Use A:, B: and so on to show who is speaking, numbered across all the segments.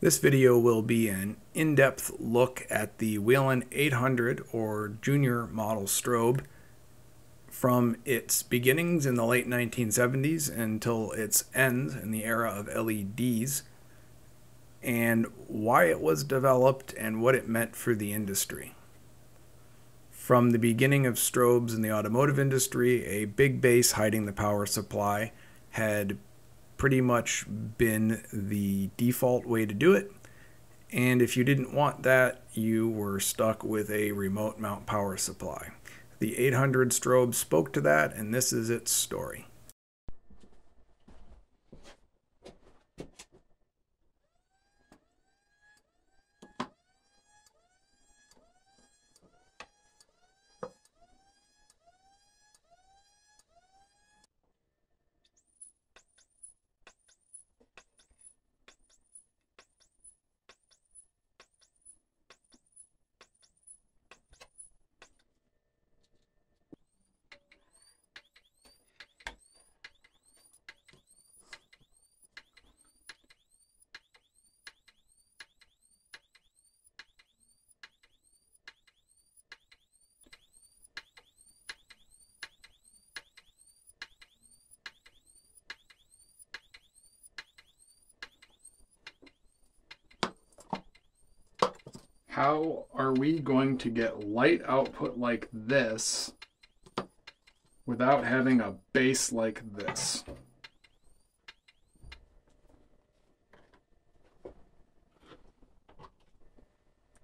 A: This video will be an in-depth look at the Whelen 800 or Junior model strobe from its beginnings in the late 1970s until its ends in the era of LEDs, and why it was developed and what it meant for the industry. From the beginning of strobes in the automotive industry, a big base hiding the power supply had pretty much been the default way to do it, and if you didn't want that, you were stuck with a remote mount power supply. The 800 strobe spoke to that, and this is its story. How are we going to get light output like this without having a base like this?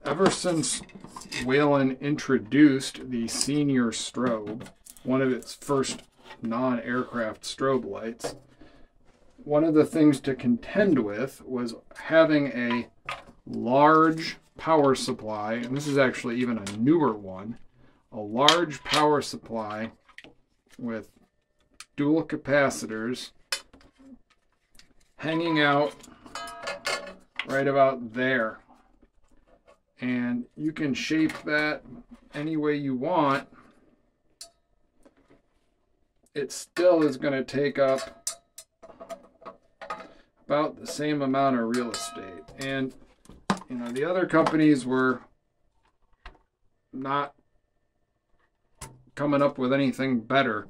A: Ever since Whelen introduced the Senior Strobe, one of its first non-aircraft strobe lights, one of the things to contend with was having a large power supply, and this is actually even a newer one, a large power supply with dual capacitors hanging out right about there. And you can shape that any way you want. It still is going to take up about the same amount of real estate. And you know, the other companies were not coming up with anything better.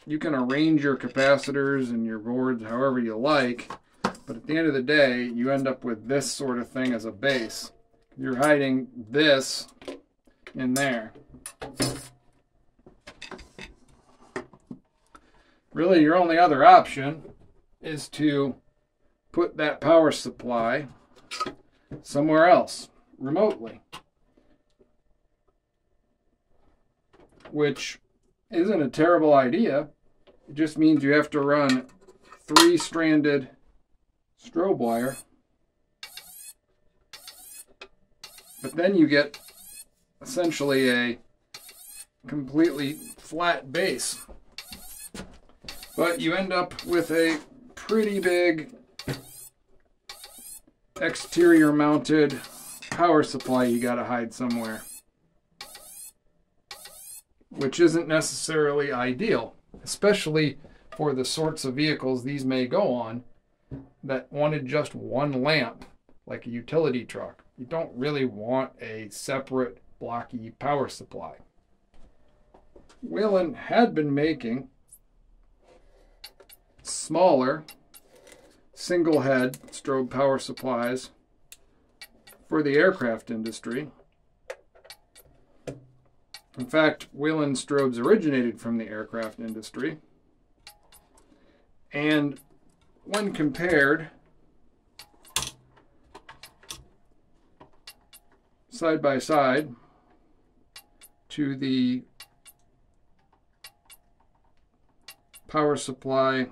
A: You can arrange your capacitors and your boards however you like, but at the end of the day, you end up with this sort of thing as a base. You're hiding this in there. Really, your only other option is to put that power supply somewhere else, remotely, which isn't a terrible idea. It just means you have to run 3-stranded strobe wire, but then you get essentially a completely flat base, but you end up with a pretty big exterior mounted power supply you got to hide somewhere, which isn't necessarily ideal, especially for the sorts of vehicles these may go on that wanted just one lamp, like a utility truck. You don't really want a separate blocky power supply. Whelen had been making smaller single head strobe power supplies for the aircraft industry. In fact, Whelen strobes originated from the aircraft industry, and when compared side by side to the power supply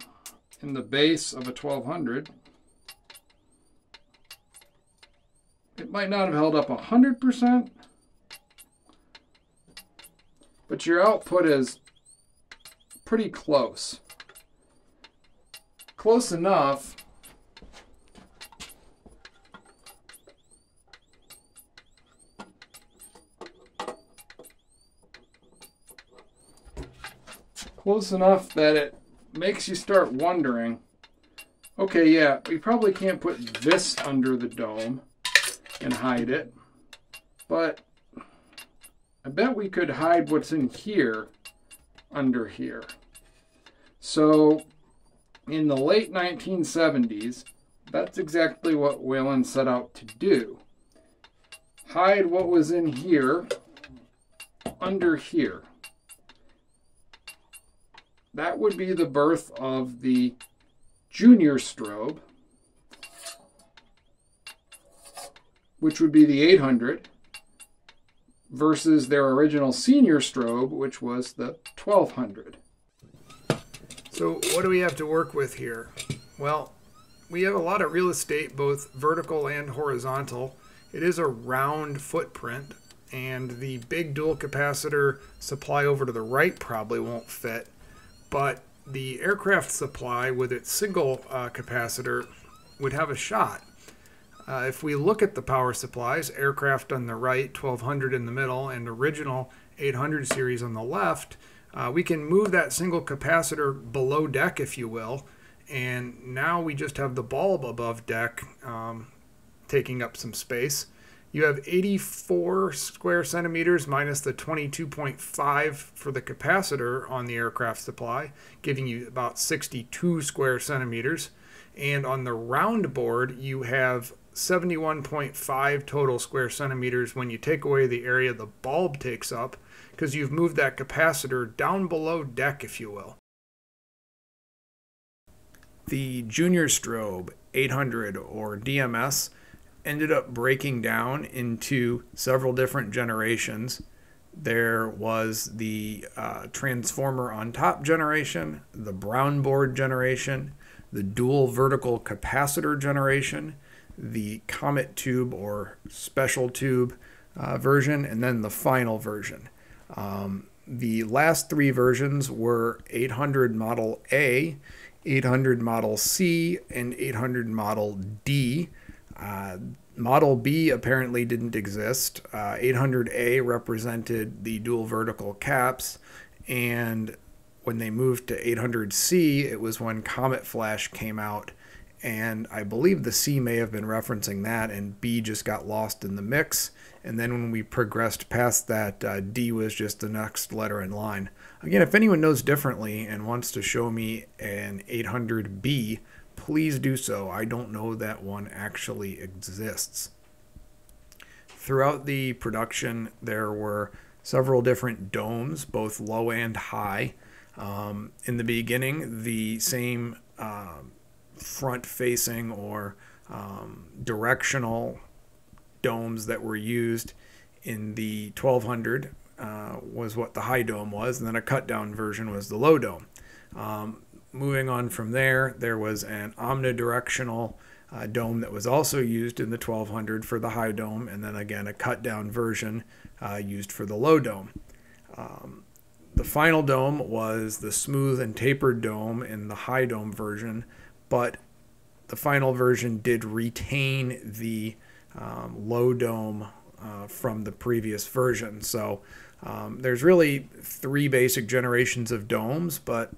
A: in the base of a 1200, it might not have held up 100%, but your output is pretty close. Close enough that it makes you start wondering Okay, yeah, we probably can't put this under the dome and hide it, but I bet we could hide what's in here under here. So in the late 1970s, that's exactly what Whelen set out to do. Hide what was in here under here. That would be the birth of the Junior Strobe, which would be the 800, versus their original Senior Strobe, which was the 1200. So what do we have to work with here? Well, we have a lot of real estate, both vertical and horizontal. It is a round footprint, and the big dual capacitor supply over to the right probably won't fit, but the aircraft supply with its single capacitor would have a shot. If we look at the power supplies, aircraft on the right, 1200 in the middle, and original 800 series on the left, we can move that single capacitor below deck, if you will, and now we just have the bulb above deck taking up some space. You have 84 square centimeters minus the 22.5 for the capacitor on the aircraft supply, giving you about 62 square centimeters. And on the round board, you have 71.5 total square centimeters when you take away the area the bulb takes up, because you've moved that capacitor down below deck, if you will. The Junior Strobe 800 or DMS ended up breaking down into several different generations. There was the transformer on top generation, the brown board generation, the dual vertical capacitor generation, the comet tube or special tube version, and then the final version. The last three versions were 800 Model A, 800 Model C, and 800 Model D. Model B apparently didn't exist. 800A represented the dual vertical caps, and when they moved to 800C, it was when Comet Flash came out, and I believe the C may have been referencing that, and B just got lost in the mix. And then when we progressed past that, D was just the next letter in line. Again, if anyone knows differently and wants to show me an 800B, please do so. I don't know that one actually exists. Throughout the production, there were several different domes, both low and high. In the beginning, the same front-facing or directional domes that were used in the 1200 was what the high dome was, and then a cut-down version was the low dome. Moving on from there, there was an omnidirectional dome that was also used in the 1200 for the high dome, and then again a cut-down version used for the low dome. The final dome was the smooth and tapered dome in the high dome version, but the final version did retain the low dome from the previous version. So there's really three basic generations of domes, but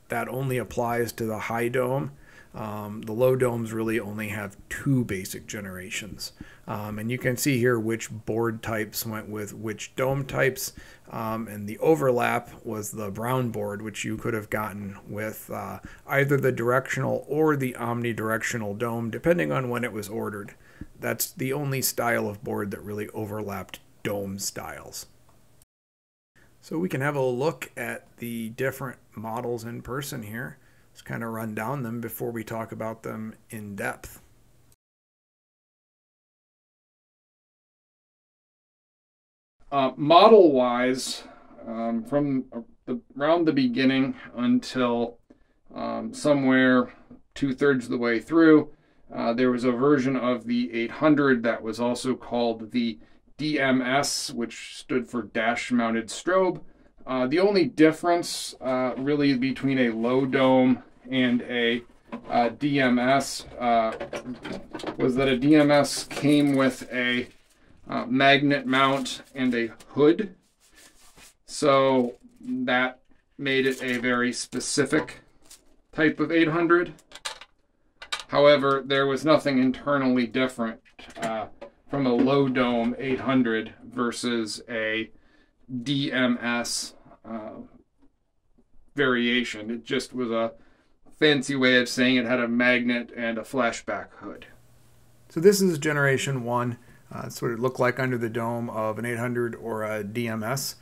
A: that only applies to the high dome. The low domes really only have two basic generations. And you can see here which board types went with which dome types. And the overlap was the brown board, which you could have gotten with either the directional or the omnidirectional dome, depending on when it was ordered. That's the only style of board that really overlapped dome styles. So we can have a look at the different models in person here. Let's kind of run down them before we talk about them in depth. Model-wise, from around the beginning until somewhere 2/3 of the way through, there was a version of the 800 that was also called the DMS, which stood for dash-mounted strobe. The only difference really between a low dome and a DMS was that a DMS came with a magnet mount and a hood. So that made it a very specific type of 800.
B: However, there was nothing internally different from a low dome 800 versus a DMS variation. It just was a fancy way of saying it had a magnet and a flashback hood.
A: So this is generation 1. That's what it looked like under the dome of an 800 or a DMS.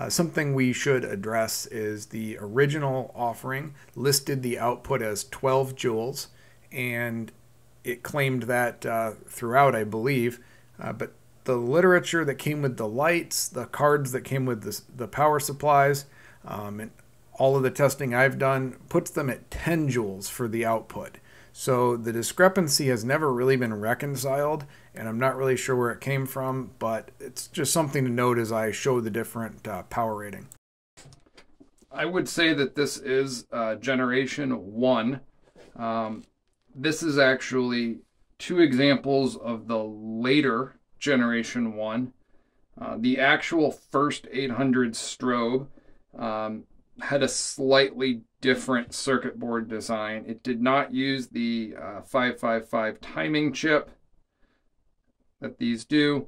A: Something we should address is the original offering listed the output as 12 joules, and it claimed that throughout, I believe. But the literature that came with the lights, the cards that came with the power supplies, and all of the testing I've done puts them at 10 joules for the output. So the discrepancy has never really been reconciled, and I'm not really sure where it came from, but it's just something to note as I show the different power rating.
B: I would say that this is generation 1. This is actually 2 examples of the later generation 1. The actual first 800 strobe had a slightly different circuit board design. It did not use the 555 timing chip that these do.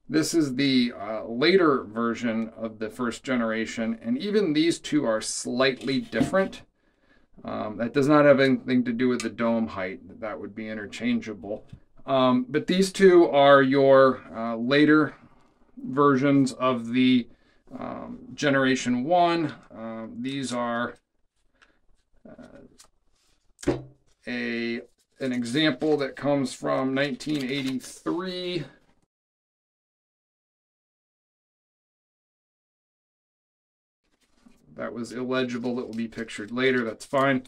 B: This is the later version of the first generation, and even these two are slightly different. That does not have anything to do with the dome height. That would be interchangeable. But these two are your later versions of the generation 1. These are an example that comes from 1983. That was illegible. That will be pictured later. That's fine.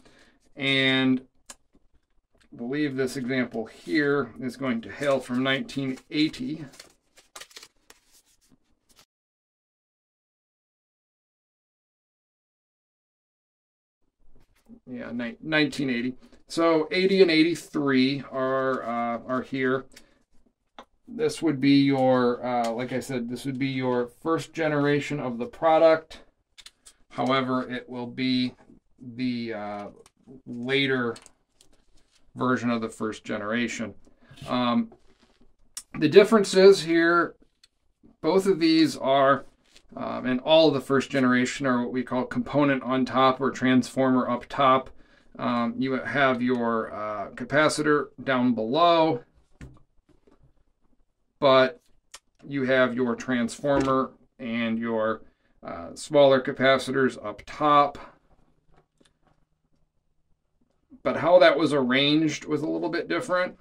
B: And I believe this example here is going to hail from 1980. Yeah, 1980. So 80 and 83 are here. This would be your, like I said, this would be your first generation of the product. However, it will be the later version of the first generation. The differences here, both of these are, and all of the first generation are what we call component on top or transformer up top. You have your capacitor down below, but you have your transformer and your smaller capacitors up top. But how that was arranged was a little bit different.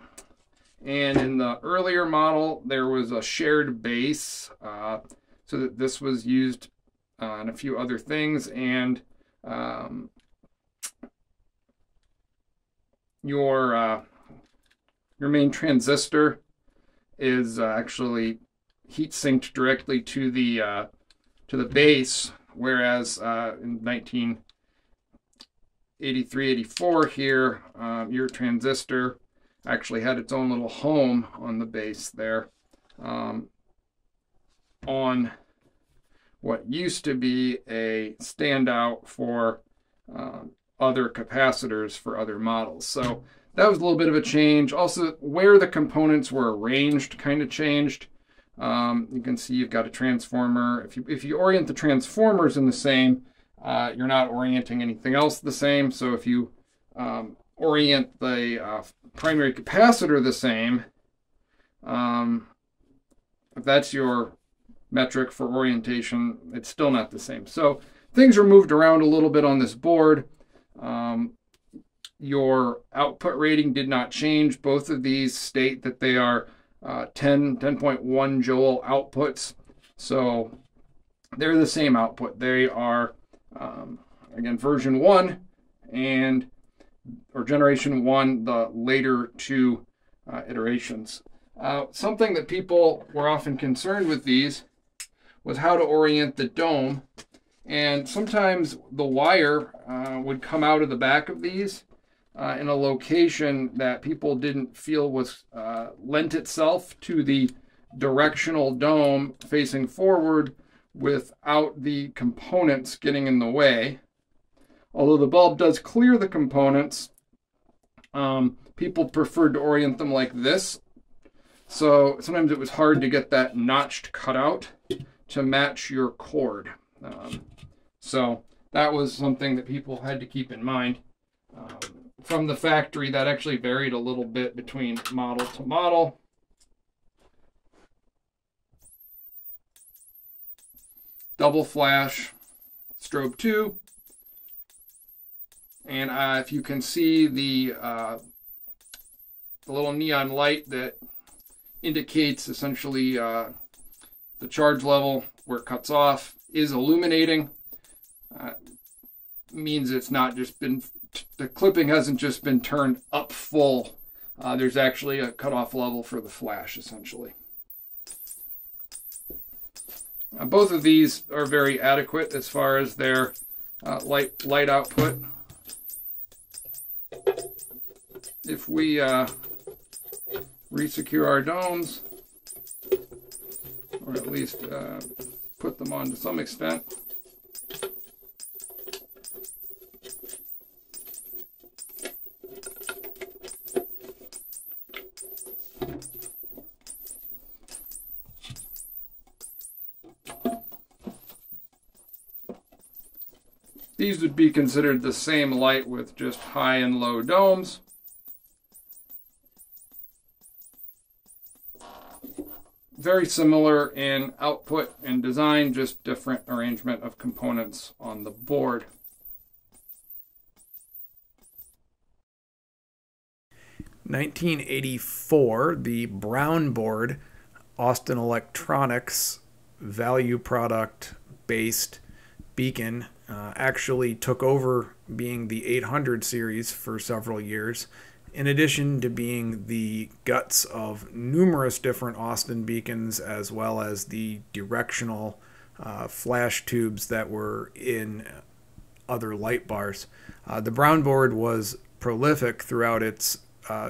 B: And in the earlier model, there was a shared base, so that this was used on a few other things. And your main transistor is actually heat sinked directly to the base, whereas in 1983-84 here, your transistor actually had its own little home on the base there, on what used to be a standout for other capacitors for other models. So that was a little bit of a change. Also, where the components were arranged kind of changed. You can see you've got a transformer. If you orient the transformers in the same, you're not orienting anything else the same. So if you orient the primary capacitor the same, if that's your metric for orientation, it's still not the same. So things are moved around a little bit on this board. Your output rating did not change. Both of these state that they are 10.1 joule outputs. So they're the same output. They are, again, version 1 or generation 1, the later 2 iterations. Something that people were often concerned with these was how to orient the dome. And sometimes the wire would come out of the back of these in a location that people didn't feel was lent itself to the directional dome facing forward without the components getting in the way. Although the bulb does clear the components, people people preferred to orient them like this. So sometimes it was hard to get that notched cutout to match your cord. So that was something that people had to keep in mind. From the factory, that actually varied a little bit between model to model. Double flash, strobe 2. And if you can see the little neon light that indicates essentially the charge level where it cuts off is illuminating. Means it's not just been, the clipping hasn't just been turned up full. There's actually a cutoff level for the flash, essentially. Both of these are very adequate as far as their light output. If we resecure our domes, or at least put them on to some extent, these would be considered the same light with just high and low domes. Very similar in output and design, just different arrangement of components on the board.
A: In 1984, the brown board, Austin Electronics value product based beacon, actually took over being the 800 series for several years, in addition to being the guts of numerous different Austin beacons, as well as the directional flash tubes that were in other light bars. The brown board was prolific throughout its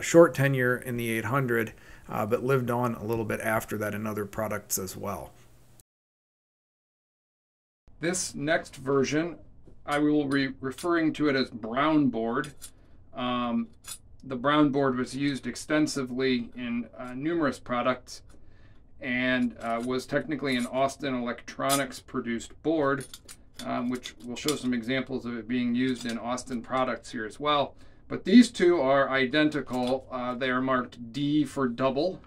A: short tenure in the 800, but lived on a little bit after that in other products as well.
B: This next version, I will be referring to it as brown board. The brown board was used extensively in numerous products and was technically an Austin Electronics produced board, which we'll show some examples of it being used in Austin products here as well. But these two are identical. They are marked D for double,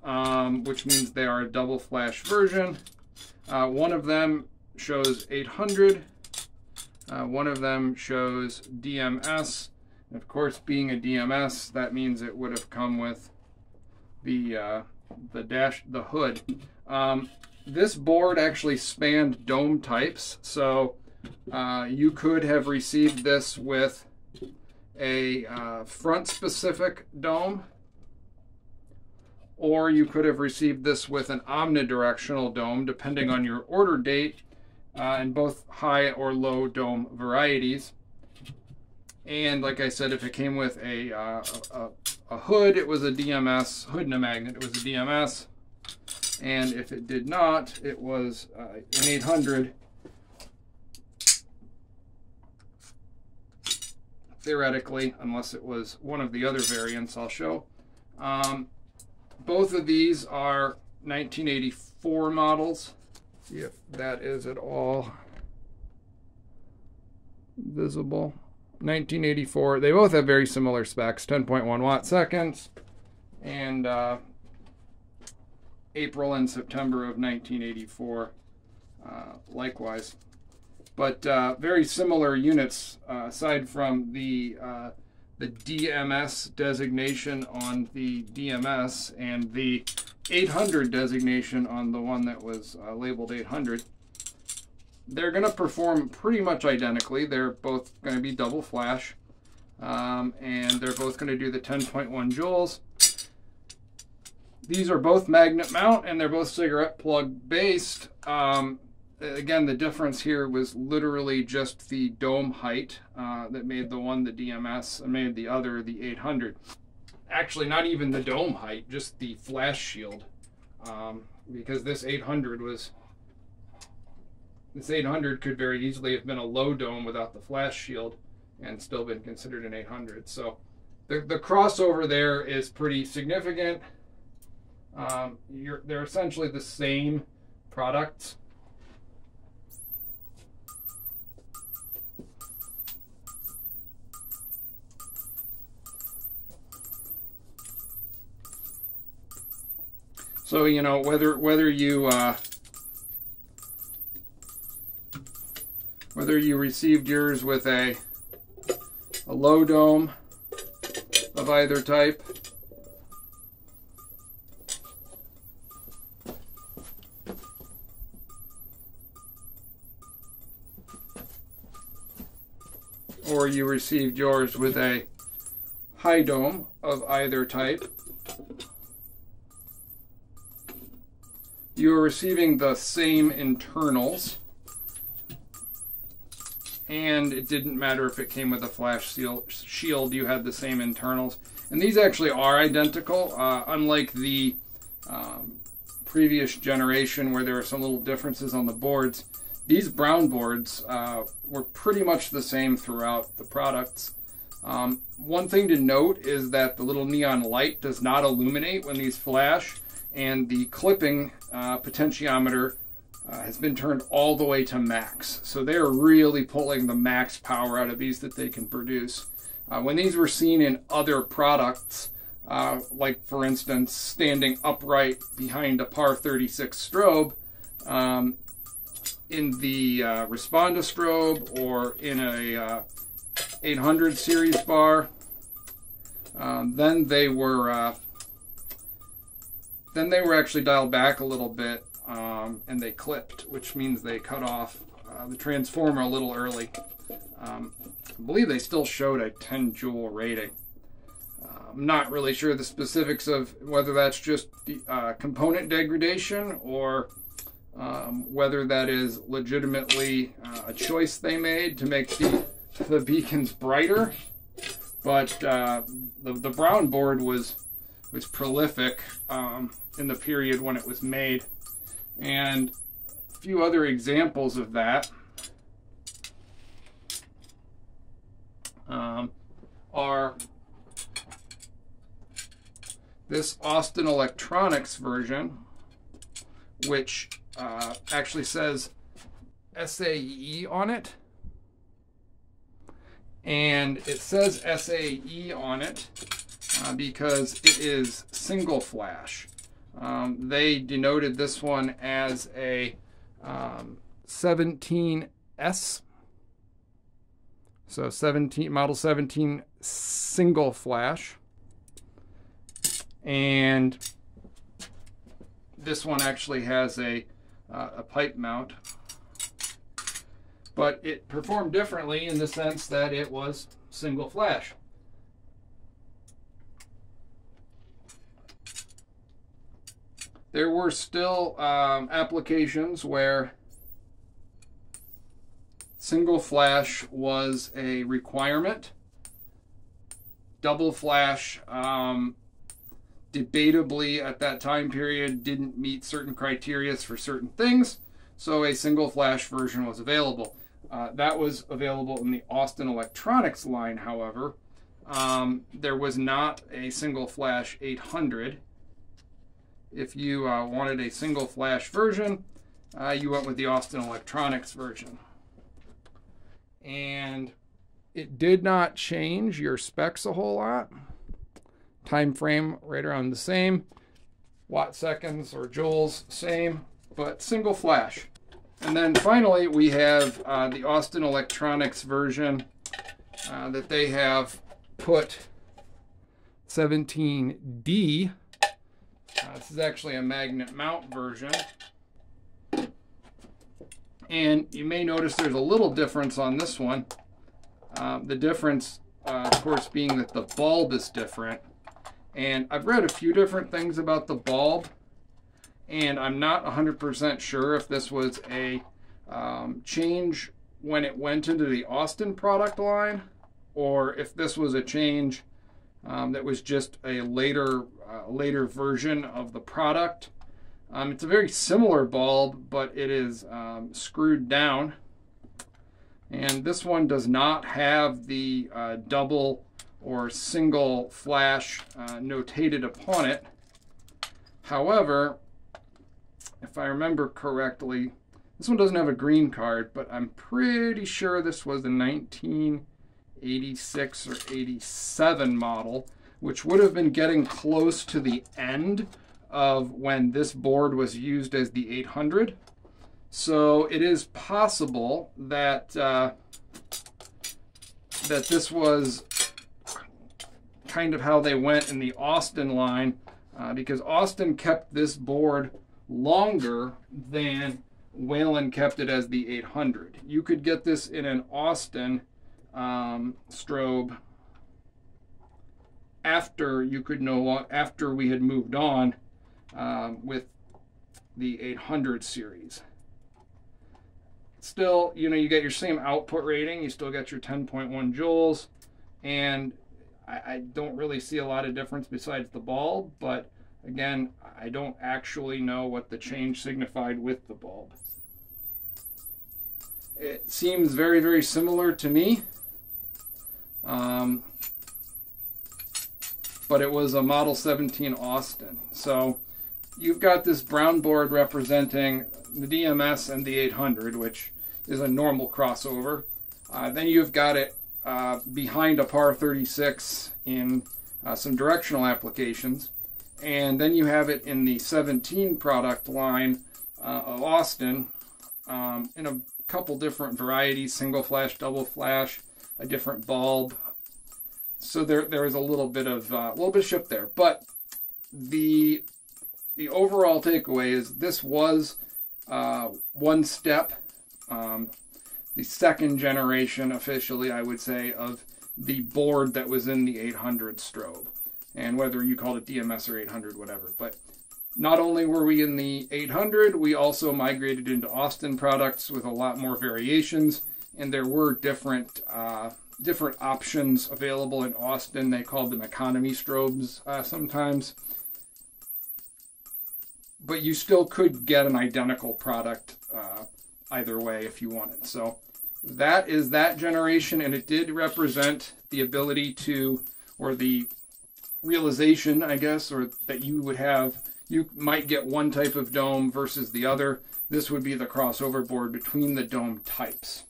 B: which means they are a double flash version. One of them shows 800. One of them shows DMS. And of course, being a DMS, that means it would have come with the hood. This board actually spanned dome types, so you could have received this with a front-specific dome, or you could have received this with an omnidirectional dome, depending on your order date, in both high or low dome varieties. And like I said, if it came with a hood, it was a DMS, hood and a magnet, it was a DMS. And if it did not, it was an 800. Theoretically, unless it was one of the other variants I'll show. Both of these are 1984 models. See if that is at all visible. 1984. They both have very similar specs, 10.1 watt seconds, and April and September of 1984 likewise. But very similar units, aside from the DMS designation on the DMS and the 800 designation on the one that was labeled 800. They're going to perform pretty much identically. They're both going to be double flash, and they're both going to do the 10.1 joules. These are both magnet mount, and they're both cigarette plug based. Again, the difference here was literally just the dome height that made the one the DMS and made the other the 800. Actually, not even the dome height, just the flash shield, because this 800 could very easily have been a low dome without the flash shield and still been considered an 800. So the crossover there is pretty significant. They're essentially the same products. So, you know, whether you received yours with a low dome of either type, or you received yours with a high dome of either type, you are receiving the same internals, and it didn't matter if it came with a flash shield, you had the same internals. And these actually are identical, unlike the previous generation where there are some little differences on the boards. These brown boards were pretty much the same throughout the products. One thing to note is that the little neon light does not illuminate when these flash, and the clipping potentiometer has been turned all the way to max. So they're really pulling the max power out of these that they can produce. When these were seen in other products, like for instance standing upright behind a par 36 strobe, in the Responda strobe or in a 800 series bar, then they were actually dialed back a little bit, and they clipped, which means they cut off the transformer a little early. I believe they still showed a 10 joule rating. I'm not really sure the specifics of whether that's just component degradation or whether that is legitimately a choice they made to make the beacons brighter. But the brown board was prolific in the period when it was made. And a few other examples of that are this Austin Electronics version, which actually says SAE on it. And it says SAE on it because it is single flash. They denoted this one as a 17S. So model 17 single flash. And this one actually has a pipe mount. But it performed differently in the sense that it was single flash. There were still applications where single flash was a requirement. Double flash, debatably at that time period, didn't meet certain criteria for certain things, so a single flash version was available. That was available in the Austin Electronics line, however. There was not a single flash 800. If you wanted a single flash version, you went with the Austin Electronics version. And it did not change your specs a whole lot. Time frame right around the same. Watt seconds or joules, same, but single flash. And then finally we have the Austin Electronics version that they have put 17D. This is actually a magnet mount version. And you may notice there's a little difference on this one. The difference, of course, being that the bulb is different. And I've read a few different things about the bulb, and I'm not 100% sure if this was a change when it went into the Austin product line, or if this was a change that was just a later version of the product. It's a very similar bulb, but it is screwed down. And this one does not have the double or single flash notated upon it. However, if I remember correctly, this one doesn't have a green card, but I'm pretty sure this was a 1986 or 87 model, which would have been getting close to the end of when this board was used as the 800. So it is possible that that this was kind of how they went in the Austin line, because Austin kept this board longer than Whelen kept it as the 800. You could get this in an Austin strobe after after we had moved on with the 800 series. Still, you get your same output rating. You still get your 10.1 joules, and I don't really see a lot of difference besides the bulb, but again, I don't actually know what the change signified with the bulb. It seems very, very similar to me, but it was a Model 17 Austin. So you've got this brown board representing the DMS and the 800, which is a normal crossover. Then you've got it behind a par 36 in some directional applications. And then you have it in the 17 product line of Austin in a couple different varieties, single flash, double flash, a different bulb. So there is a little bit of shift there. But the overall takeaway is this was one step, the second generation officially, I would say, of the board that was in the 800 strobe. And whether you called it DMS or 800, whatever. But not only were we in the 800, we also migrated into Austin products with a lot more variations. And there were different options available in Austin. They called them economy strobes sometimes. But you still could get an identical product either way if you wanted. So that is that generation, and it did represent the ability to, or the realization, I guess, or that you might get one type of dome versus the other. This would be the crossover board between the dome types.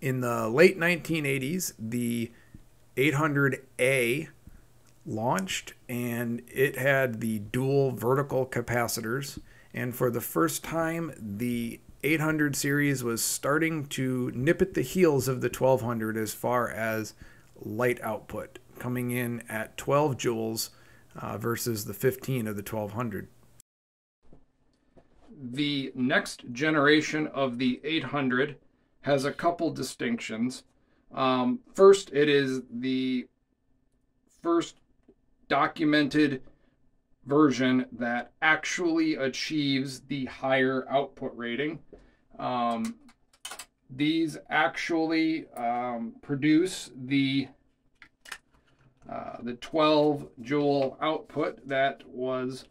A: In the late 1980s, the 800A launched, and it had the dual vertical capacitors. And for the first time, the 800 series was starting to nip at the heels of the 1200 as far as light output, coming in at 12 joules versus the 15 of the 1200.
B: The next generation of the 800 has a couple distinctions. First, it is the first documented version that actually achieves the higher output rating. These actually produce the 12 joule output that was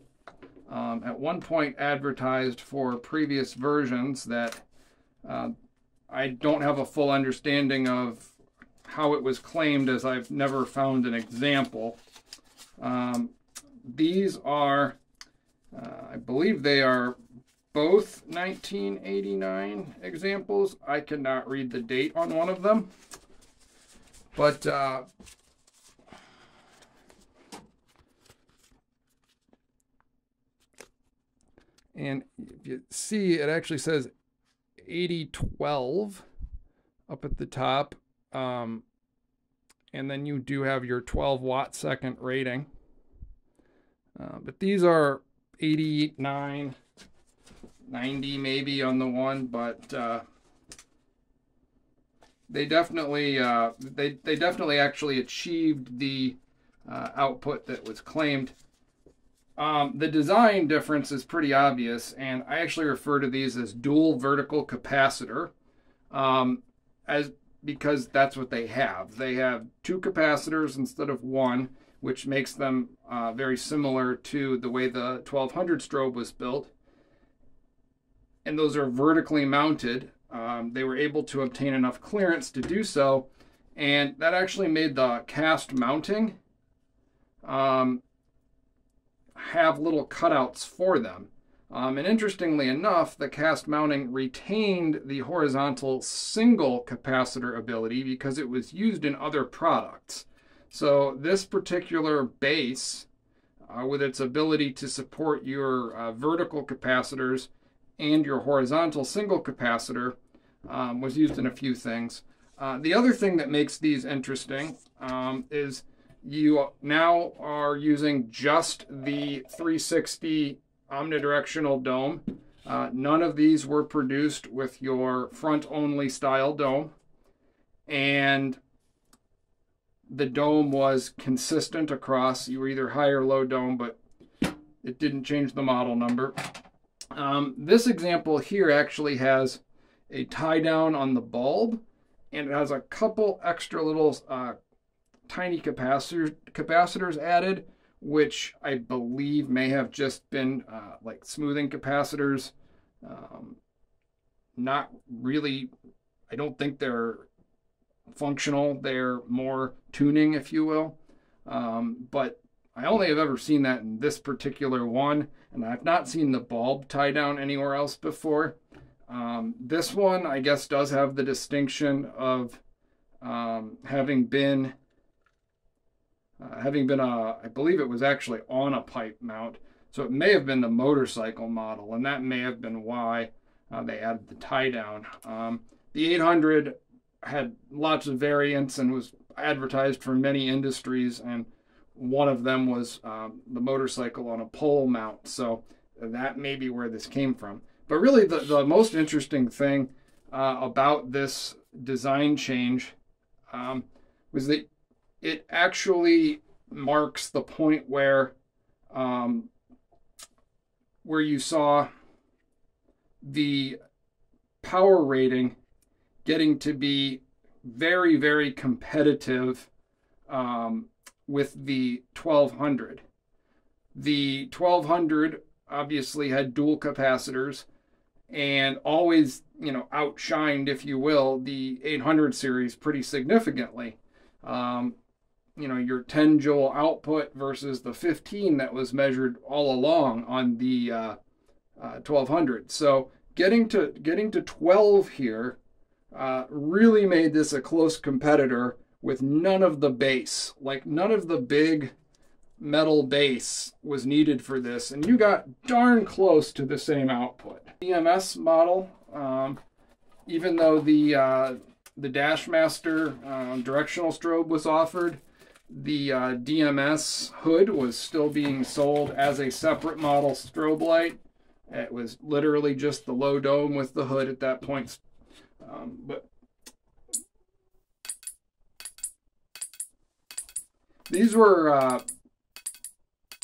B: at one point advertised for previous versions that I don't have a full understanding of how it was claimed, as I've never found an example. These are, I believe they are both 1989 examples. I cannot read the date on one of them, but and if you see, it actually says 8012 up at the top, and then you do have your 12 watt second rating, but these are 89, 90 maybe on the one, but they definitely actually achieved the output that was claimed. The design difference is pretty obvious, and I actually refer to these as dual vertical capacitor, because that's what they have. They have two capacitors instead of one, which makes them very similar to the way the 1200 strobe was built. And those are vertically mounted. They were able to obtain enough clearance to do so, And that actually made the cast mounting have little cutouts for them. And interestingly enough, the cast mounting retained the horizontal single capacitor ability because it was used in other products. So this particular base, with its ability to support your vertical capacitors and your horizontal single capacitor, was used in a few things. The other thing that makes these interesting is you now are using just the 360 omnidirectional dome. None of these were produced with your front-only style dome. And the dome was consistent across. You were either high or low dome, but it didn't change the model number. This example here actually has a tie down on the bulb, and it has a couple extra little tiny capacitors added, which I believe may have just been like smoothing capacitors. Not really, I don't think they're functional. They're more tuning, if you will. But I only have ever seen that in this particular one, and I've not seen the bulb tie down anywhere else before. This one, I guess, does have the distinction of having been I believe it was actually on a pipe mount, so it may have been the motorcycle model, and that may have been why they added the tie down. The 800 had lots of variants and was advertised for many industries, and one of them was the motorcycle on a pole mount, so that may be where this came from. But really the most interesting thing about this design change was that it actually marks the point where you saw the power rating getting to be very, very competitive with the 1200. The 1200 obviously had dual capacitors and always, outshined, if you will, the 800 series pretty significantly. Your 10 joule output versus the 15 that was measured all along on the 1200. So getting to 12 here really made this a close competitor with none of the bass. Like, none of the big metal bass was needed for this, and you got darn close to the same output. DMS model, even though the Dashmaster directional strobe was offered, the DMS hood was still being sold as a separate model strobe light. It was literally just the low dome with the hood at that point. But these were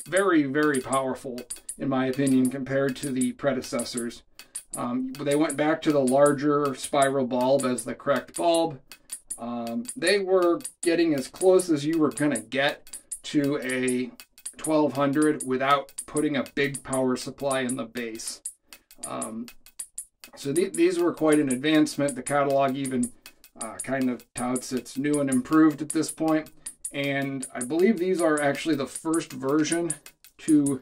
B: very, very powerful, in my opinion, compared to the predecessors. They went back to the larger spiral bulb as the correct bulb. They were getting as close as you were going to get to a 1200 without putting a big power supply in the base. So these were quite an advancement. The catalog even kind of touts it's new and improved at this point. And I believe these are actually the first version to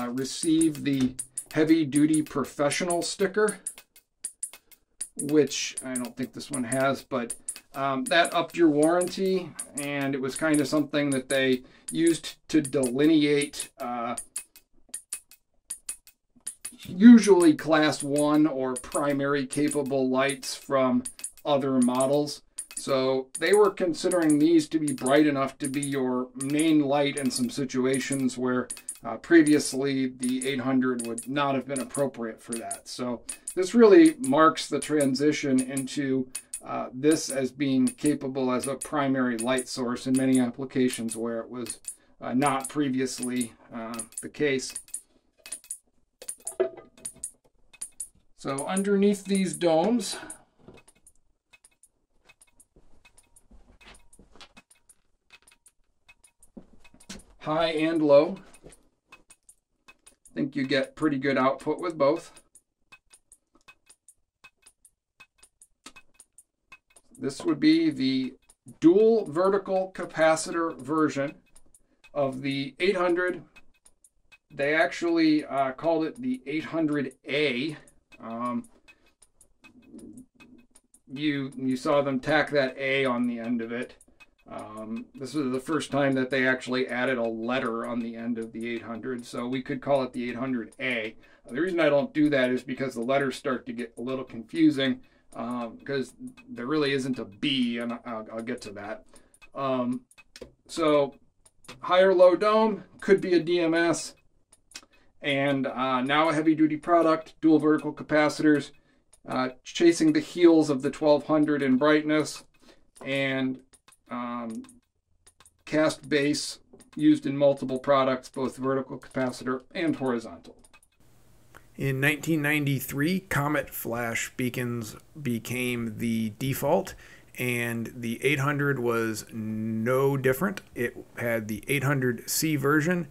B: receive the heavy-duty professional sticker, which I don't think this one has, but that upped your warranty, and it was kind of something that they used to delineate usually class 1 or primary capable lights from other models. So they were considering these to be bright enough to be your main light in some situations where previously the 800 would not have been appropriate for that. So this really marks the transition into this as being capable as a primary light source in many applications where it was not previously the case. So underneath these domes, high and low, I think you get pretty good output with both. This would be the dual vertical capacitor version of the 800. They actually called it the 800A. You saw them tack that A on the end of it. This was the first time that they actually added a letter on the end of the 800, so we could call it the 800A. The reason I don't do that is because the letters start to get a little confusing, because there really isn't a B, and I'll get to that. So higher low dome could be a DMS, and now a heavy-duty product, dual vertical capacitors, chasing the heels of the 1200 in brightness, and cast base used in multiple products, both vertical capacitor and horizontal.
A: In 1993, comet flash beacons became the default, and the 800 was no different. It had the 800C version,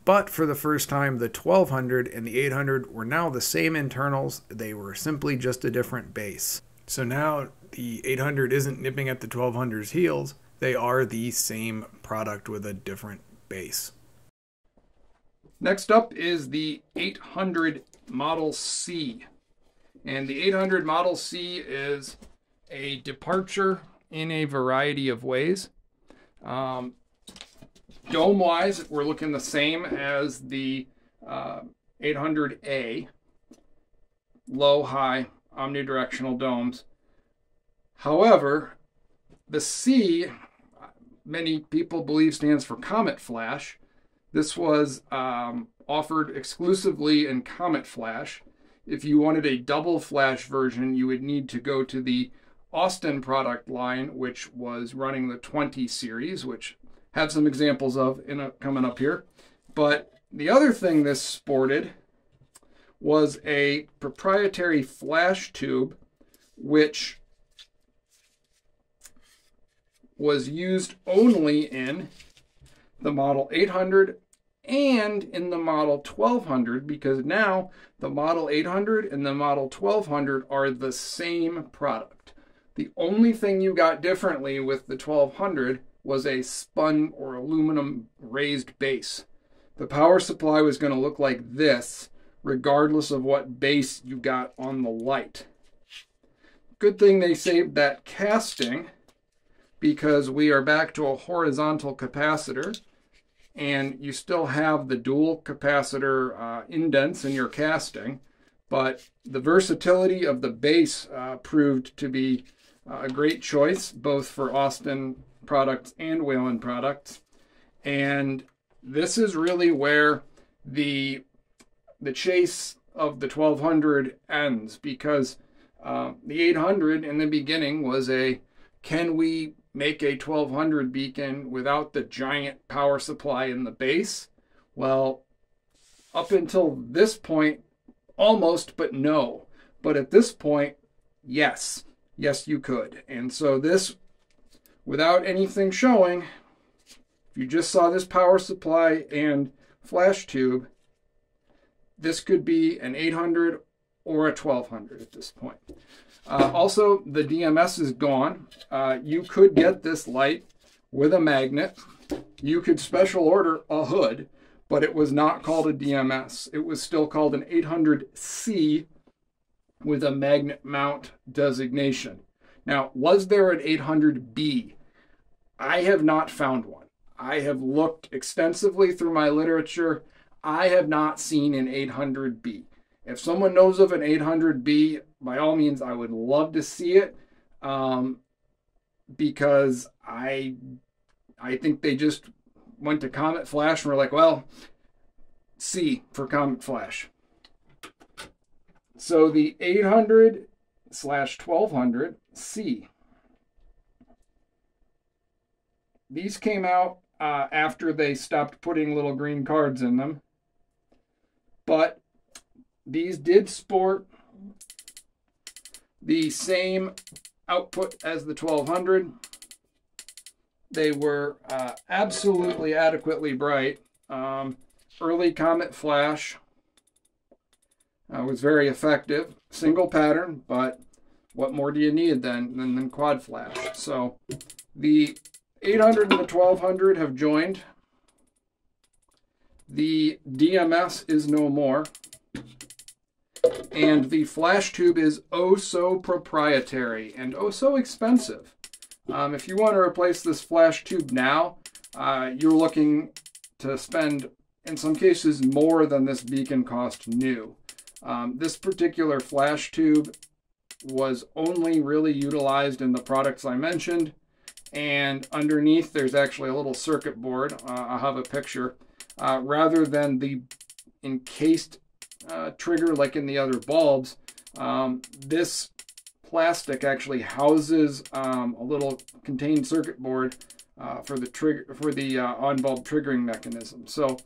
A: but for the first time, the 1200 and the 800 were now the same internals. They were simply just a different base. So now the 800 isn't nipping at the 1200's heels. They are the same product with a different base.
B: Next up is the 800 Model C. And the 800 Model C is a departure in a variety of ways. Dome-wise, we're looking the same as the 800A, low, high, omnidirectional domes. However, the C, many people believe stands for Comet Flash. This was offered exclusively in Comet Flash. If you wanted a double flash version, you would need to go to the Austin product line, which was running the 20 series, which have some examples of coming up here. But the other thing this sported was a proprietary flash tube, which was used only in the Model 800 and in the Model 1200, because now the Model 800 and the Model 1200 are the same product. The only thing you got differently with the 1200 was a spun or aluminum raised base. The power supply was going to look like this, regardless of what base you got on the light. Good thing they saved that casting, because we are back to a horizontal capacitor, and you still have the dual capacitor indents in your casting, but the versatility of the base proved to be a great choice, both for Austin products and Whelen products. And this is really where the chase of the 1200 ends, because the 800 in the beginning was can we make a 1200 beacon without the giant power supply in the base? Well, up until this point, almost, but no. But at this point, yes. Yes, you could. And so this, without anything showing, if you just saw this power supply and flash tube, this could be an 800 or a 1200 at this point. Also, the DMS is gone. You could get this light with a magnet. You could special order a hood, but it was not called a DMS. It was still called an 800C with a magnet mount designation. Now, was there an 800B? I have not found one. I have looked extensively through my literature. I have not seen an 800B. If someone knows of an 800B, by all means, I would love to see it, because I think they just went to Comet Flash and were like, well, C for Comet Flash. So the 800/1200C. These came out after they stopped putting little green cards in them, but these did sport the same output as the 1200. They were absolutely adequately bright. Early Comet Flash was very effective. Single pattern, but what more do you need than quad flash? So The 800 and the 1200 have joined. The DMS is no more. And the flash tube is oh so proprietary and oh so expensive. If you want to replace this flash tube now, you're looking to spend, in some cases, more than this beacon cost new. This particular flash tube was only really utilized in the products I mentioned, and underneath there's actually a little circuit board. I'll have a picture. Rather than the encased trigger like in the other bulbs, this plastic actually houses a little contained circuit board for the trigger, for the on-bulb triggering mechanism. So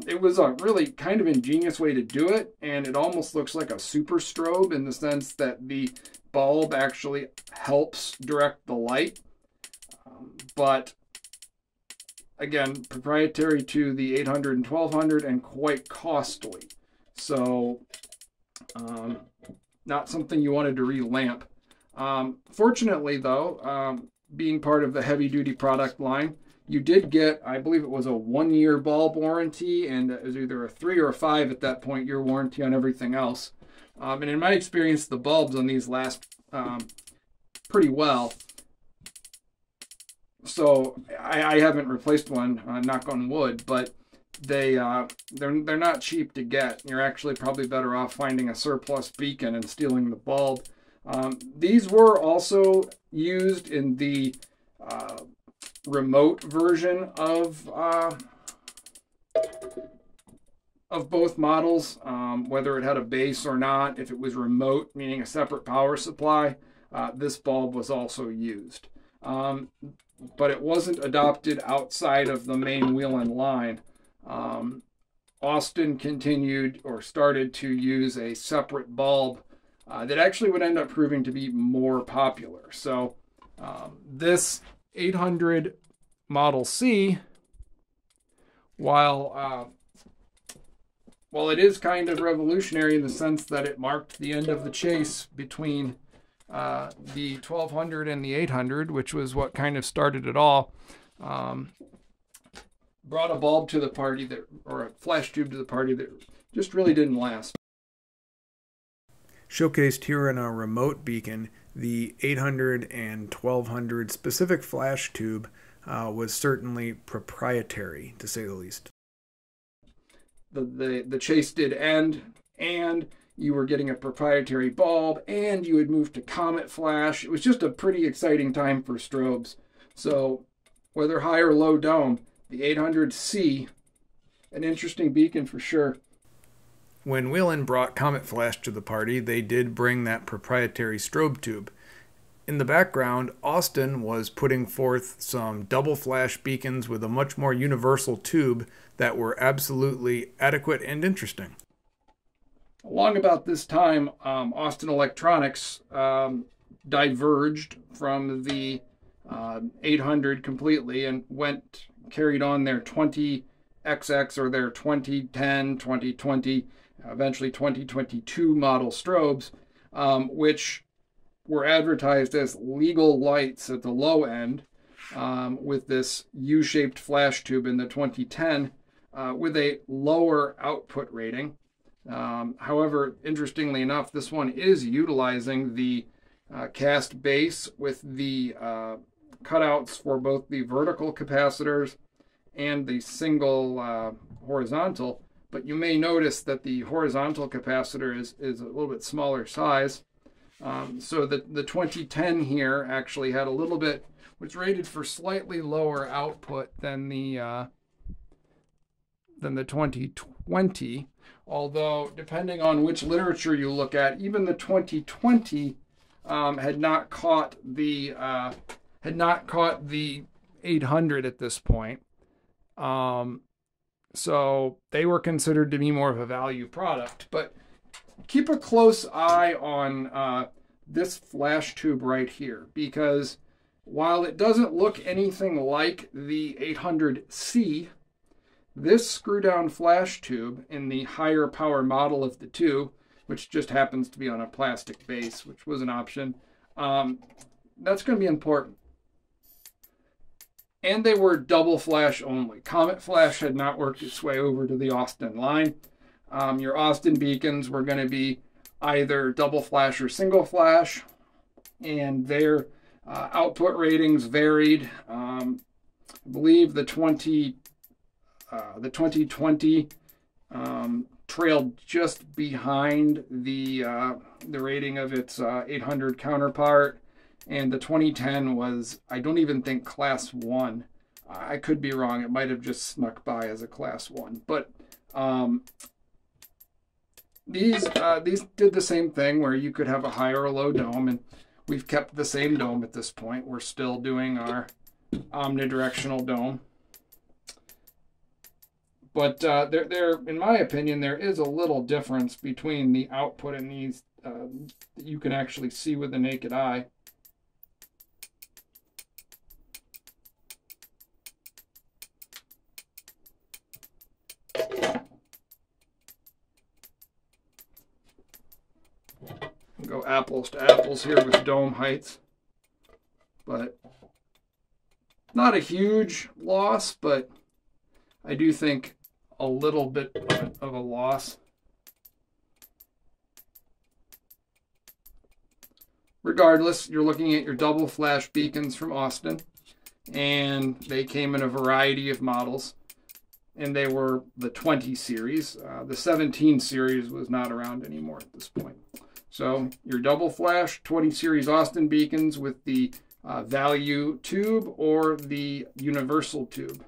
B: it was a really kind of ingenious way to do it, and it almost looks like a super strobe in the sense that the bulb actually helps direct the light. But again, proprietary to the 800 and 1200 and quite costly. So not something you wanted to relamp. Fortunately though, being part of the heavy duty product line, you did get, I believe it was a 1-year bulb warranty, and it was either a 3 or a 5 at that point, year warranty on everything else. And in my experience, the bulbs on these last pretty well. So I haven't replaced one, knock on wood, but they're not cheap to get. You're actually probably better off finding a surplus beacon and stealing the bulb. These were also used in the remote version of both models, whether it had a base or not. If it was remote, meaning a separate power supply, this bulb was also used. But it wasn't adopted outside of the main Whelen line. Austin continued or started to use a separate bulb that actually would end up proving to be more popular. So this 800 Model C, while it is kind of revolutionary in the sense that it marked the end of the chase between the 1200 and the 800, which was what kind of started it all, brought a bulb to the party that, or a flash tube to the party that just really didn't last.
A: Showcased here in our remote beacon, the 800 and 1200 specific flash tube was certainly proprietary, to say the least.
B: The chase did end, and you were getting a proprietary bulb, and you had moved to Comet Flash. It was just a pretty exciting time for strobes. So whether high or low dome, the 800C, an interesting beacon for sure.
A: When Whelen brought Comet Flash to the party, they did bring that proprietary strobe tube. In the background, Austin was putting forth some double flash beacons with a much more universal tube that were absolutely adequate and interesting.
B: Along about this time, Austin Electronics diverged from the 800 completely and carried on their 20XX or their 2010, 2020, eventually 2022 model strobes, which were advertised as legal lights at the low end, with this U-shaped flash tube in the 2010 with a lower output rating. However, interestingly enough, this one is utilizing the cast base with the cutouts for both the vertical capacitors and the single horizontal. But you may notice that the horizontal capacitor is a little bit smaller size. So the 2010 here actually had a little bit, was rated for slightly lower output than the 2020. Although, depending on which literature you look at, even the 2020 had not caught the 800 at this point. So they were considered to be more of a value product. But keep a close eye on this flash tube right here, because while it doesn't look anything like the 800C, this screw-down flash tube in the higher power model of the two, which just happens to be on a plastic base, which was an option, that's going to be important. and they were double flash only. Comet flash had not worked its way over to the Austin line. Your Austin beacons were going to be either double flash or single flash, and their output ratings varied. I believe the 2020 trailed just behind the rating of its 800 counterpart, and the 2010 was, I don't even think, class 1. I could be wrong. It might have just snuck by as a class 1. But these did the same thing where you could have a high or a low dome, and we've kept the same dome at this point. We're still doing our omnidirectional dome. But there, in my opinion, there is a little difference between the output in these that you can actually see with the naked eye. Go apples to apples here with dome heights, but not a huge loss, but I do think a little bit of a loss. Regardless, you're looking at your double flash beacons from Austin, and they came in a variety of models, and they were the 20 series. The 17 series was not around anymore at this point. So your double flash 20 series Austin beacons with the value tube or the universal tube.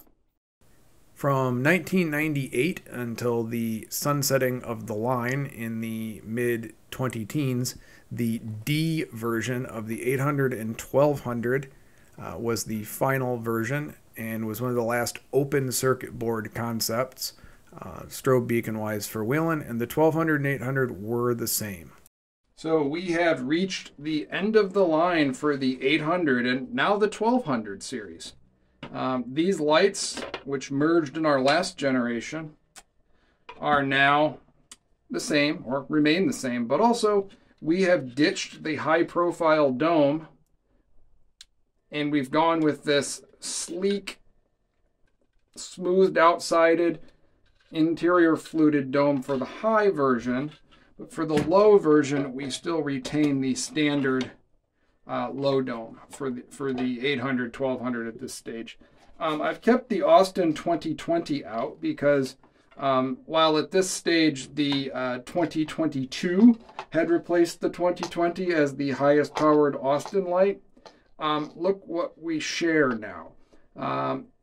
A: From 1998 until the sunsetting of the line in the mid-20 teens, the D version of the 800 and 1200 was the final version and was one of the last open circuit board concepts, strobe beacon-wise for Whelen, and the 1200 and 800 were the same.
B: So we have reached the end of the line for the 800 and now the 1200 series. These lights, which merged in our last generation, are now the same, or remain the same, but also we have ditched the high-profile dome, and we've gone with this sleek, smoothed out-sided, interior fluted dome for the high version, but for the low version, we still retain the standard low dome for the 800, 1200 at this stage. I've kept the Austin 2020 out because while at this stage the 2022 had replaced the 2020 as the highest powered Austin light, look what we share now.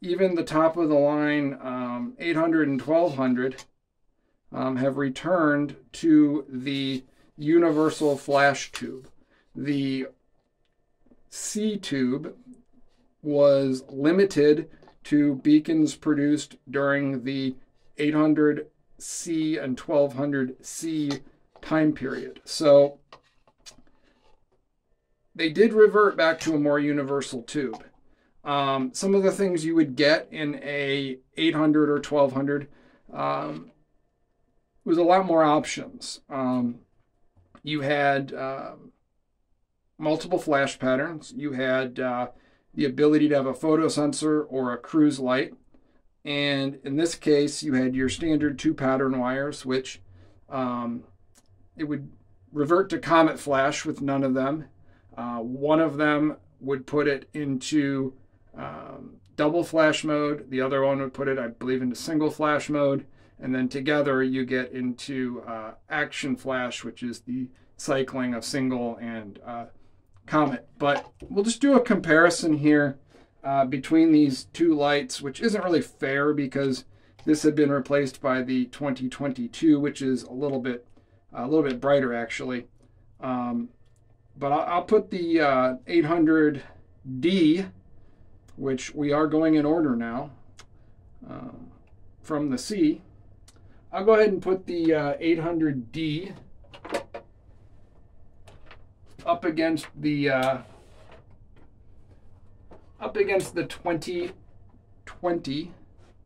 B: Even the top of the line 800 and 1200 have returned to the universal flash tube. The C tube was limited to beacons produced during the 800C and 1200C time period. So they did revert back to a more universal tube. Some of the things you would get in a 800 or 1200 was a lot more options. You had multiple flash patterns. You had the ability to have a photo sensor or a cruise light. And in this case, you had your standard 2 pattern wires, which it would revert to Comet Flash with none of them. One of them would put it into double flash mode. The other one would put it, I believe, into single flash mode. And then together you get into action flash, which is the cycling of single and Comet. But we'll just do a comparison here between these two lights, which isn't really fair because this had been replaced by the 2022, which is a little bit brighter actually. But I'll put the 800D, which we are going in order now from the C. I'll go ahead and put the 800D up against the 2020,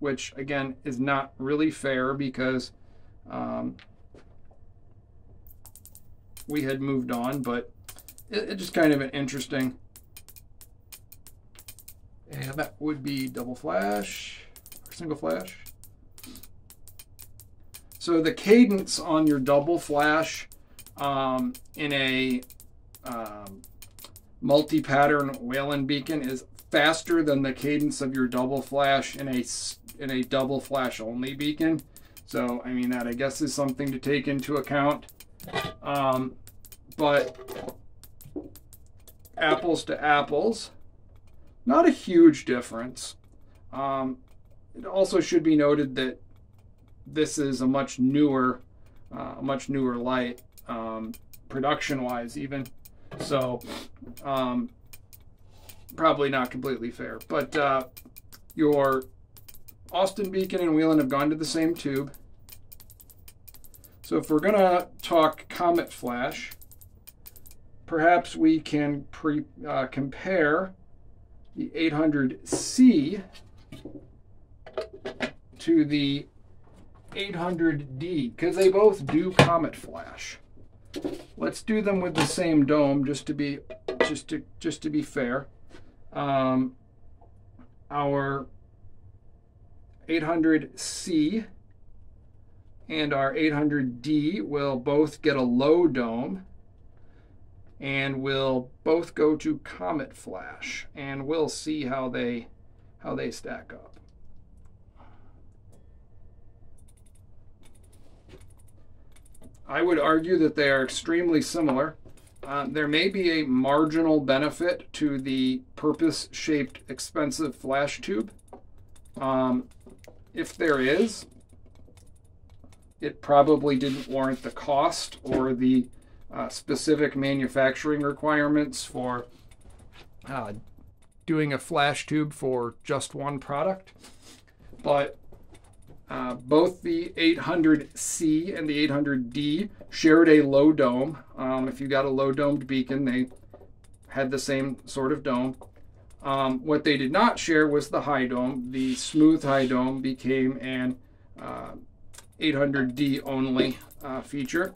B: which again is not really fair because we had moved on, but it's just kind of an interesting And that would be double flash or single flash. So the cadence on your double flash in a multi-pattern Whelen beacon is faster than the cadence of your double flash in a double flash only beacon. So I mean, that I guess is something to take into account. But apples to apples, not a huge difference. It also should be noted that this is a much newer light, production-wise even. So probably not completely fair. But your Austin beacon and Whelen have gone to the same tube. So if we're gonna talk comet flash, perhaps we can compare the 800C to the 800D, because they both do comet flash. Let's do them with the same dome, just to be fair. Our 800C and our 800D will both get a low dome, and will both go to comet flash, and we'll see how they stack up. I would argue that they are extremely similar. There may be a marginal benefit to the purpose-shaped expensive flash tube. If there is, it probably didn't warrant the cost or the specific manufacturing requirements for doing a flash tube for just one product. But both the 800C and the 800D shared a low dome. If you got a low domed beacon, they had the same sort of dome. What they did not share was the high dome. The smooth high dome became an 800D only feature.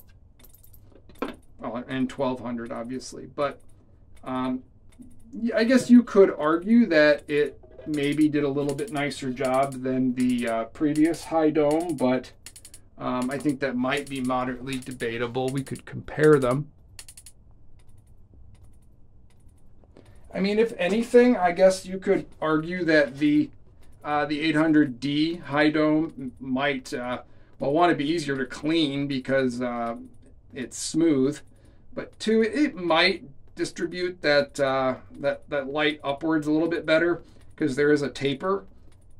B: Well, and 1200 obviously, but I guess you could argue that it maybe did a little bit nicer job than the previous high dome, but I think that might be moderately debatable. We could compare them. I mean, if anything, I guess you could argue that the 800D high dome might well, one, it'd be easier to clean because it's smooth, but two, it might distribute that light upwards a little bit better, because there is a taper,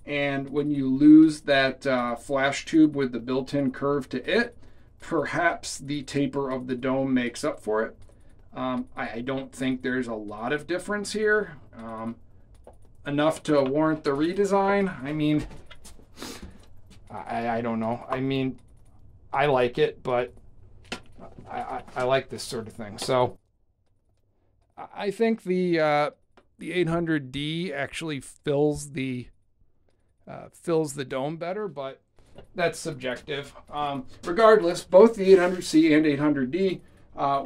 B: and when you lose that flash tube with the built-in curve to it, perhaps the taper of the dome makes up for it. I don't think there's a lot of difference here, enough to warrant the redesign. I mean, I don't know. I mean, I like it, but I like this sort of thing. So I think the 800D actually fills the dome better, but that's subjective. Regardless, both the 800C and 800D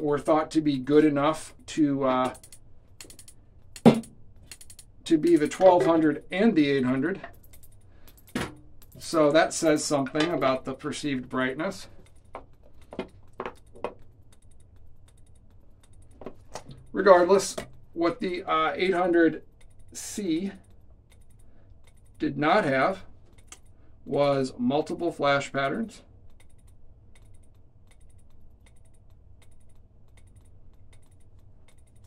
B: were thought to be good enough to be the 1200 and the 800. So that says something about the perceived brightness. Regardless, what the 800C did not have was multiple flash patterns,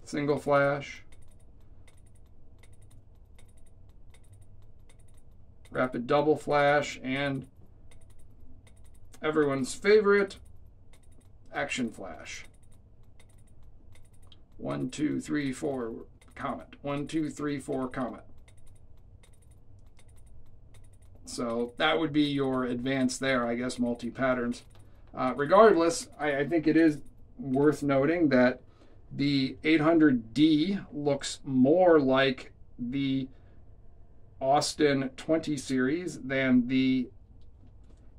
B: single flash, rapid double flash, and everyone's favorite, action flash. 1, 2, 3, 4, comet. 1, 2, 3, 4, comet. So that would be your advance there, I guess, multi-patterns. Regardless, I think it is worth noting that the 800D looks more like the Austin 20 series than the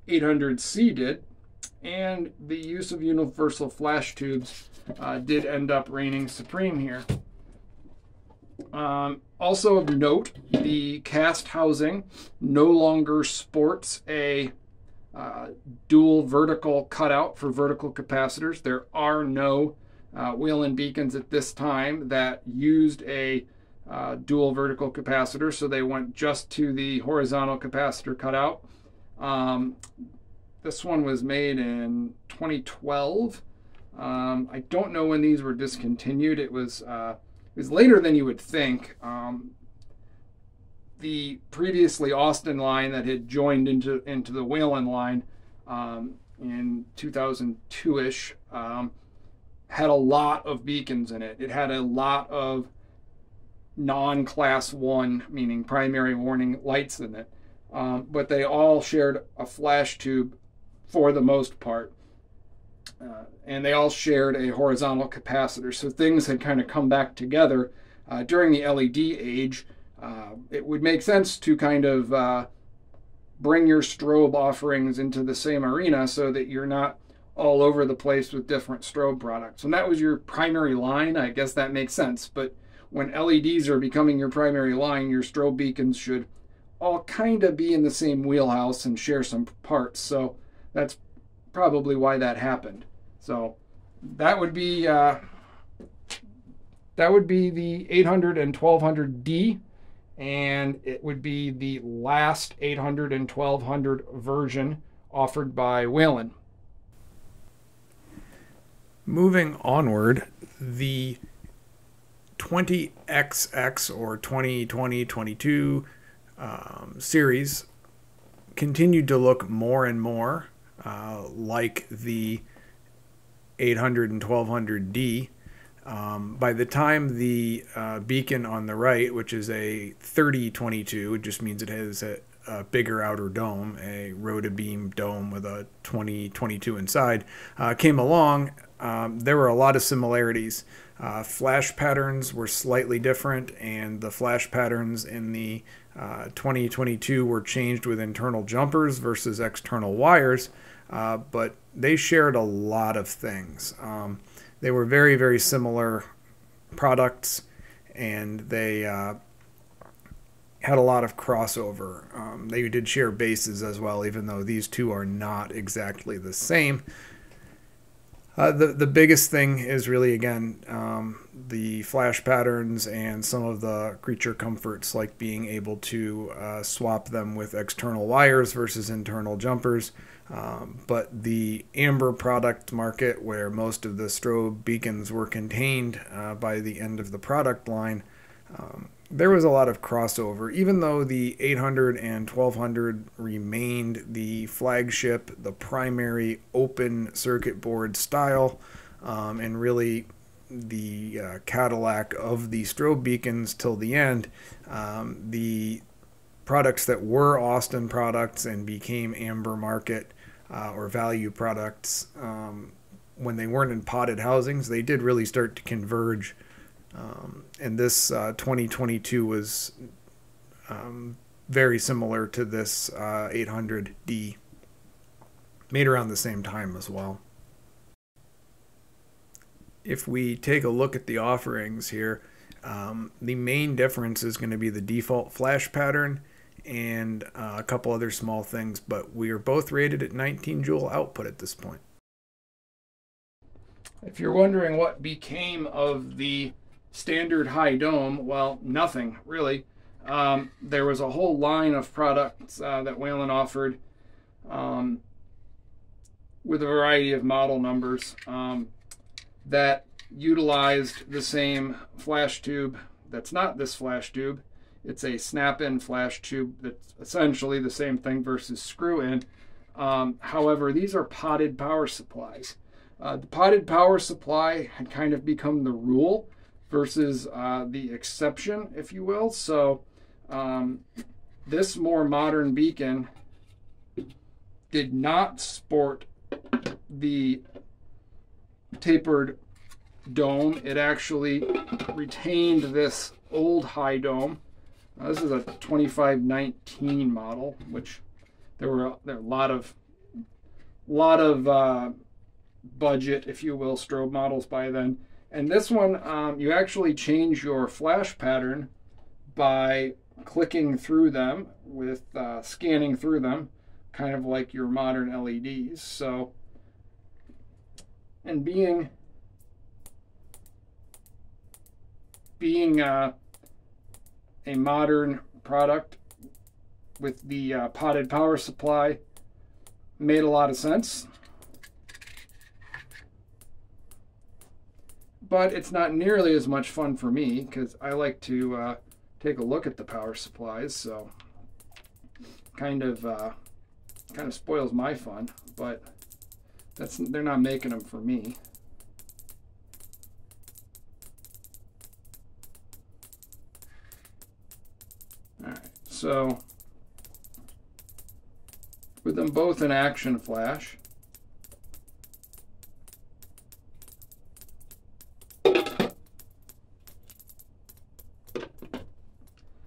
B: 800C did, and the use of universal flash tubes did end up reigning supreme here. Also of note, the cast housing no longer sports a dual vertical cutout for vertical capacitors. There are no Whelen beacons at this time that used a dual vertical capacitor, so they went just to the horizontal capacitor cutout. This one was made in 2012. I don't know when these were discontinued. It was later than you would think. The previously Austin line that had joined into the Whelen line in 2002-ish had a lot of beacons in it. It had a lot of non-class 1, meaning primary warning lights in it. But they all shared a flash tube for the most part. And they all shared a horizontal capacitor. So things had kind of come back together during the LED age. It would make sense to kind of bring your strobe offerings into the same arena so that you're not all over the place with different strobe products. When that was your primary line, I guess that makes sense. But when LEDs are becoming your primary line, your strobe beacons should all kind of be in the same wheelhouse and share some parts. So that's probably why that happened. So that would be the 800 and 1200D, and it would be the last 800 and 1200 version offered by Whelen.
A: Moving onward, the 20XX or 2022 series continued to look more and more like the 800 and 1200D. By the time the beacon on the right, which is a 3022, it just means it has a bigger outer dome, a rotobeam dome with a 2022 inside, came along, there were a lot of similarities. Flash patterns were slightly different, and the flash patterns in the 2022 were changed with internal jumpers versus external wires, but they shared a lot of things. They were very, very similar products, and they had a lot of crossover. They did share bases as well, even though these two are not exactly the same. The biggest thing is really, again, the flash patterns and some of the creature comforts, like being able to swap them with external wires versus internal jumpers. But the amber product market, where most of the strobe beacons were contained by the end of the product line, there was a lot of crossover. Even though the 800 and 1200 remained the flagship, the primary open circuit board style, and really the Cadillac of the strobe beacons till the end, the products that were Austin products and became amber market or value products, when they weren't in potted housings, they did really start to converge. And this 2022 was very similar to this 800D, made around the same time as well. If we take a look at the offerings here, the main difference is going to be the default flash pattern and a couple other small things, but we are both rated at 19 joule output at this point.
B: If you're wondering what became of the standard high dome, well, nothing really. There was a whole line of products that Whelen offered with a variety of model numbers that utilized the same flash tube. That's not this flash tube. It's a snap-in flash tube that's essentially the same thing versus screw-in. However, these are potted power supplies. The potted power supply had kind of become the rule versus the exception, if you will. So this more modern beacon did not sport the tapered dome. It actually retained this old high dome. This is a 2519 model, which there were a lot of budget, if you will, strobe models by then. And this one, you actually change your flash pattern by clicking through them with scanning through them, kind of like your modern LEDs. So, and being a modern product with the potted power supply made a lot of sense. But it's not nearly as much fun for me because I like to take a look at the power supplies, so kind of spoils my fun. But they're not making them for me. All right, so with them both in action flash,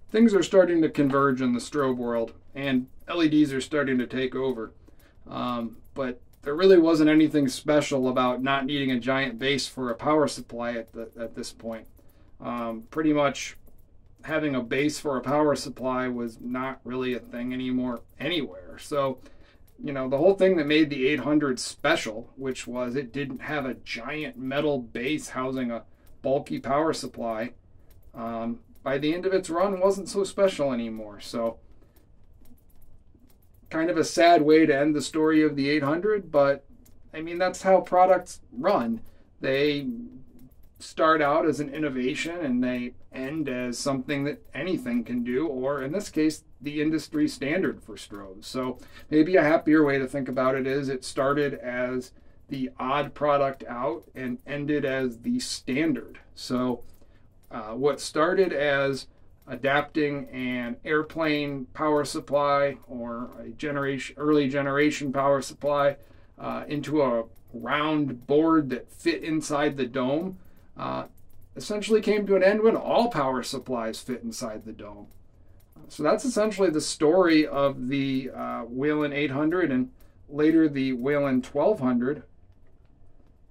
B: things are starting to converge in the strobe world, and LEDs are starting to take over. But there really wasn't anything special about not needing a giant base for a power supply at this point. Pretty much having a base for a power supply was not really a thing anymore anywhere. So, you know, the whole thing that made the 800 special, which was it didn't have a giant metal base housing a bulky power supply, by the end of its run wasn't so special anymore. So kind of a sad way to end the story of the 800, but I mean, that's how products run. They start out as an innovation and they end as something that anything can do, or in this case, the industry standard for strobes. So maybe a happier way to think about it is it started as the odd product out and ended as the standard. So what started as adapting an airplane power supply or a early generation power supply into a round board that fit inside the dome essentially came to an end when all power supplies fit inside the dome. So that's essentially the story of the Whelen 800 and later the Whelen 1200,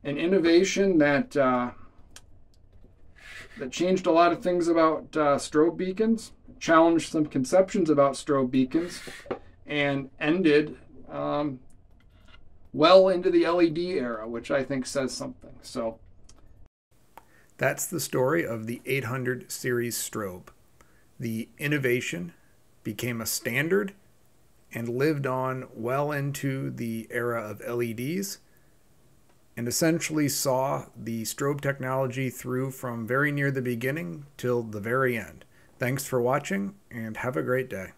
B: an innovation that changed a lot of things about strobe beacons, challenged some conceptions about strobe beacons, and ended well into the LED era, which I think says something. So
A: that's the story of the 800 series strobe. The innovation became a standard and lived on well into the era of LEDs, and essentially saw the strobe technology through from very near the beginning till the very end. Thanks for watching, and have a great day.